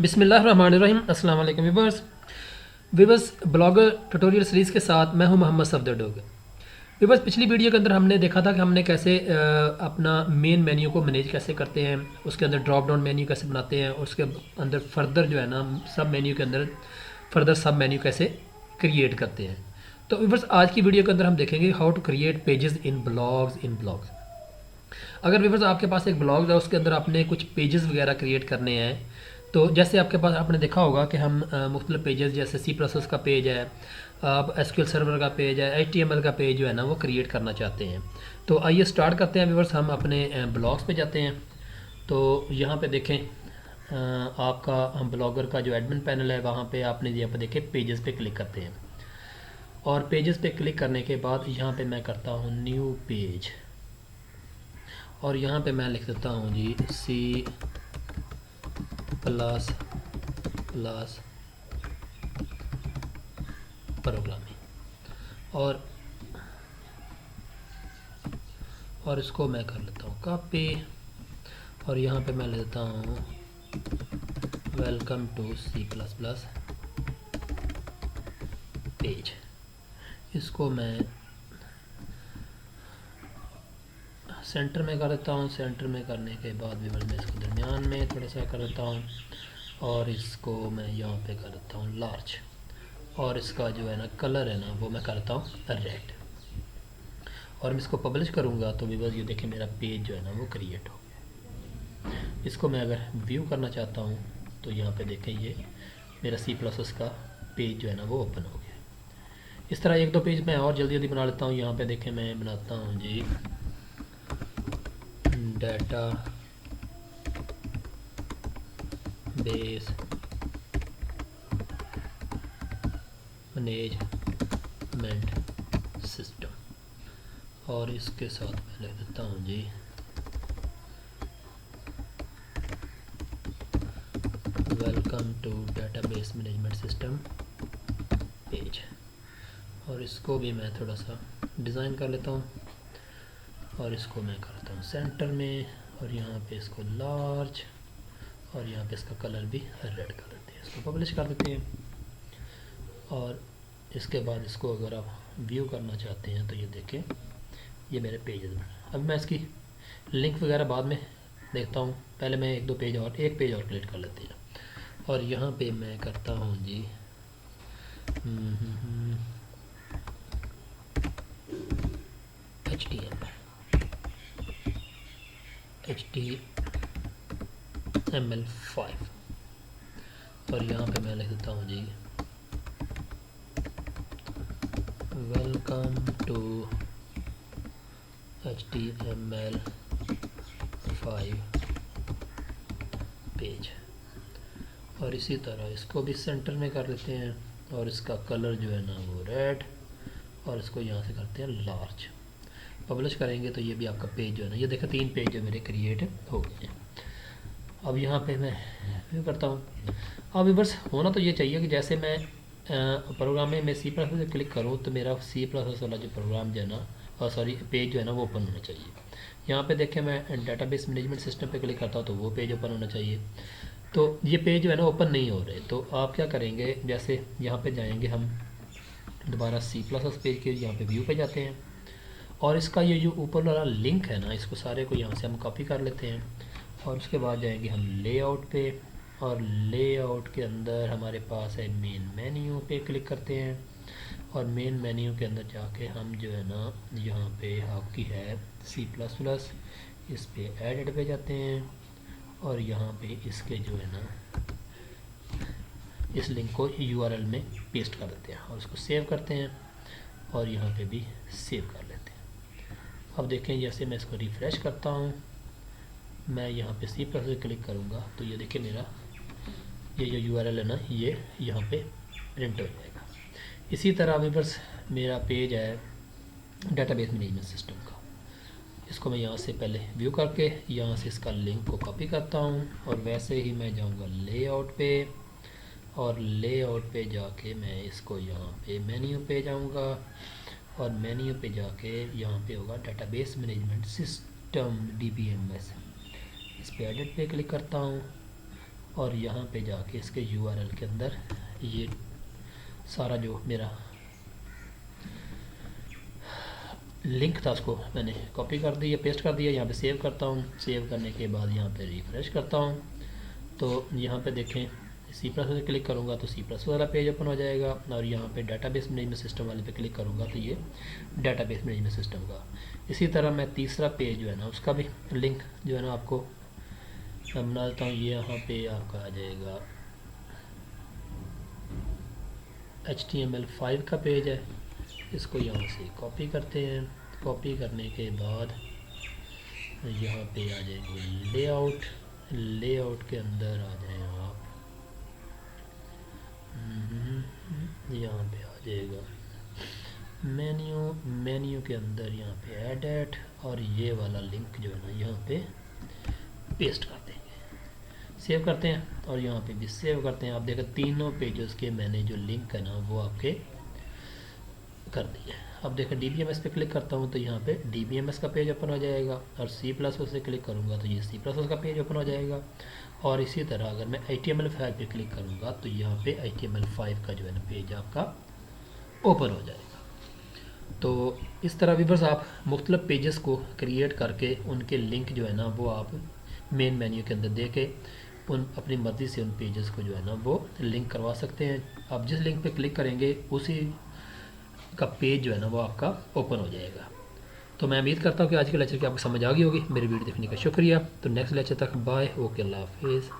बिस्मिल्लाहिर्रहमानिर्रहीम। अस्सलाम वालेकुम वीवर्स ब्लॉगर ट्यूटोरियल सीरीज़ के साथ मैं हूं मोहम्मद सफदर डोगर। वीवर्स, पिछली वीडियो के अंदर हमने देखा था कि हमने कैसे अपना मेन मेन्यू को मैनेज कैसे करते हैं, उसके अंदर ड्रॉप डाउन मेन्यू कैसे बनाते हैं और उसके अंदर फर्दर जो है ना सब मेन्यू के अंदर फर्दर सब मेन्यू कैसे क्रिएट करते हैं। तो वीवर्स, आज की वीडियो के अंदर हम देखेंगे how to create pages in blogs. अगर व्यूवर्स आपके पास एक ब्लॉग है, उसके अंदर आपने कुछ पेजेस वगैरह क्रिएट करने हैं, तो जैसे आपके पास आपने देखा होगा कि हम मुख्तलिफ पेजेस जैसे C++ का पेज है, आप SQL सर्वर का पेज है, HTML का पेज जो है ना वो क्रिएट करना चाहते हैं। तो आइए स्टार्ट करते हैं व्यूवर्स। हम अपने ब्लॉग्स पे जाते हैं। तो यहाँ पे देखें आपका हम ब्लॉगर का जो एडमिन पैनल है वहाँ पे आपने यहाँ पे देखें पेजेस पे क्लिक करते हैं और पेजेस पे क्लिक करने के बाद यहाँ पे मैं करता हूँ न्यू पेज और यहाँ पे मैं लिख देता हूँ जी C++ प्रोग्रामिंग और इसको मैं कर लेता हूँ कॉपी और यहाँ पे मैं लेता हूँ वेलकम टू C++ पेज। इसको मैं सेंटर में कर देता हूँ। सेंटर में करने के बाद भी मैं इसको दरमियान में थोड़ा सा कर देता हूँ और इसको मैं यहाँ पे कर देता हूँ लार्ज और इसका जो है ना कलर है ना वो मैं करता हूँ रेड और मैं इसको पब्लिश करूँगा तो व्यूअर्स ये देखें मेरा पेज जो है ना वो क्रिएट हो गया। इसको मैं अगर व्यू करना चाहता हूँ तो यहाँ पे देखें ये मेरा C++ का पेज जो है ना वो ओपन हो गया। इस तरह एक दो पेज मैं और जल्दी बना लेता हूँ। यहाँ पे देखें मैं बनाता हूँ जी डाटा बेस मैनेजमेंट सिस्टम और इसके साथ मैं लिख देता हूँ जी welcome to database management system page और इसको भी मैं थोड़ा सा डिज़ाइन कर लेता हूँ और इसको मैं करता हूँ सेंटर में और यहाँ पे इसको लार्ज और यहाँ पे इसका कलर भी रेड कर देते हैं। इसको पब्लिश कर देते हैं और इसके बाद इसको अगर आप व्यू करना चाहते हैं तो ये देखें ये मेरे पेज है। अब मैं इसकी लिंक वगैरह बाद में देखता हूँ, पहले मैं एक पेज और क्रिएट कर लेते हैं और यहाँ पे मैं करता हूँ जी HTML5 और यहाँ पे मैं लिख देता हूँ जी वेलकम टू HTML5 पेज और इसी तरह इसको भी सेंटर में कर लेते हैं और इसका कलर जो है ना वो रेड और इसको यहाँ से करते हैं लार्ज। पब्लिश करेंगे तो ये भी आपका पेज जो है ना ये देखो 3 पेज जो मेरे क्रिएट हो गए हैं। अब यहाँ पे मैं व्यू करता हूँ। अब व्यूअर्स होना तो ये चाहिए कि जैसे मैं प्रोग्राम में C++ से क्लिक करूँ तो मेरा C++ वाला जो प्रोग्राम जो है ना पेज जो है ना वो ओपन होना चाहिए। यहाँ पे देखें मैं डेटाबेस मैनेजमेंट सिस्टम पे क्लिक करता हूँ तो वो पेज ओपन होना चाहिए। तो ये पेज जो है ना ओपन नहीं हो रहे, तो आप क्या करेंगे, जैसे यहाँ पे जाएंगे हम दोबारा C++ पेज के यहाँ पे व्यू पे जाते हैं और इसका ये जो ऊपर वाला लिंक है ना इसको सारे को यहाँ से हम कॉपी कर लेते हैं और उसके बाद जाएंगे हम लेआउट पे और लेआउट के अंदर हमारे पास है मेन मेन्यू पे क्लिक करते हैं और मेन मेन्यू के अंदर जाके हम जो है ना यहाँ पे आपकी है C++, इस पे एडिट पे जाते हैं और यहाँ पे इसके जो है ना इस लिंक को URL में पेस्ट कर देते हैं और उसको सेव करते हैं और यहाँ पे भी सेव कर लेते हैं। अब देखें जैसे मैं इसको रिफ़्रेश करता हूँ, मैं यहाँ पे C+ से क्लिक करूँगा तो ये देखिए मेरा ये जो URL है ना ये यहाँ पे प्रिंट हो जाएगा। इसी तरह व्यूअर्स मेरा पेज है डेटाबेस मैनेजमेंट सिस्टम का। इसको मैं यहाँ से पहले व्यू करके यहाँ से इसका लिंक को कॉपी करता हूँ और वैसे ही मैं जाऊँगा लेआउट पे और लेआउट पे जाके मैं इसको यहाँ पे मेन्यू पे जाऊँगा और मेन्यू पे जाके यहाँ पे होगा डेटाबेस मैनेजमेंट सिस्टम DBMS, इस पे एडिट पे क्लिक करता हूँ और यहाँ पे जाके इसके URL के अंदर ये सारा जो मेरा लिंक था उसको मैंने कॉपी कर दिया, पेस्ट कर दिया। यहाँ पे सेव करता हूँ। सेव करने के बाद यहाँ पे रिफ़्रेश करता हूँ तो यहाँ पे देखें सी प्लस से क्लिक करूँगा तो सी प्लस वाला पेज ओपन हो जाएगा। और यहाँ पे डाटाबेस मैनेजमेंट सिस्टम वाले पे क्लिक करूँगा तो ये डाटाबेस मैनेजमेंट सिस्टम का। इसी तरह मैं तीसरा पेज जो है ना उसका भी लिंक जो है ना आपको बना देता हूँ। ये यहाँ पे आपका आ जाएगा HTML5 का पेज है। इसको यहाँ से कॉपी करते हैं। कॉपी करने के बाद यहाँ पे आ जाएंगे लेआउट। लेआउट के अंदर आ जाए आप, यहाँ पे आ जाएगा मेन्यू। मेन्यू के अंदर यहाँ पे एडिट और ये वाला लिंक जो है ना यहाँ पे पेस्ट कर देंगे। सेव करते हैं और यहाँ पे भी सेव करते हैं। आप देखें तीनों पेजेस के मैंने जो लिंक है ना वो आपके कर दिए। अब देखें DBMS पे क्लिक करता हूँ तो यहाँ पे DBMS का पेज ओपन हो जाएगा। और C++ से क्लिक करूँगा तो ये C++ का पेज ओपन हो जाएगा। और इसी तरह अगर मैं HTML5 पे क्लिक करूँगा तो यहाँ पे HTML5 का जो है ना पेज आपका ओपन हो जाएगा। तो इस तरह व्यूअर्स आप मुख्तलिफ पेजेस को क्रिएट करके उनके लिंक जो है ना वो आप मेन मेन्यू के अंदर दे के उन अपनी मर्ज़ी से उन पेजेस को जो है ना वो लिंक करवा सकते हैं। आप जिस लिंक पे क्लिक करेंगे उसी का पेज जो है ना वो आपका ओपन हो जाएगा। तो मैं उम्मीद करता हूँ कि आज के लेक्चर की आपको समझ आ गई होगी। मेरी वीडियो देखने का शुक्रिया। तो नेक्स्ट लेक्चर तक बाय। ओके, अल्लाह हाफिज़।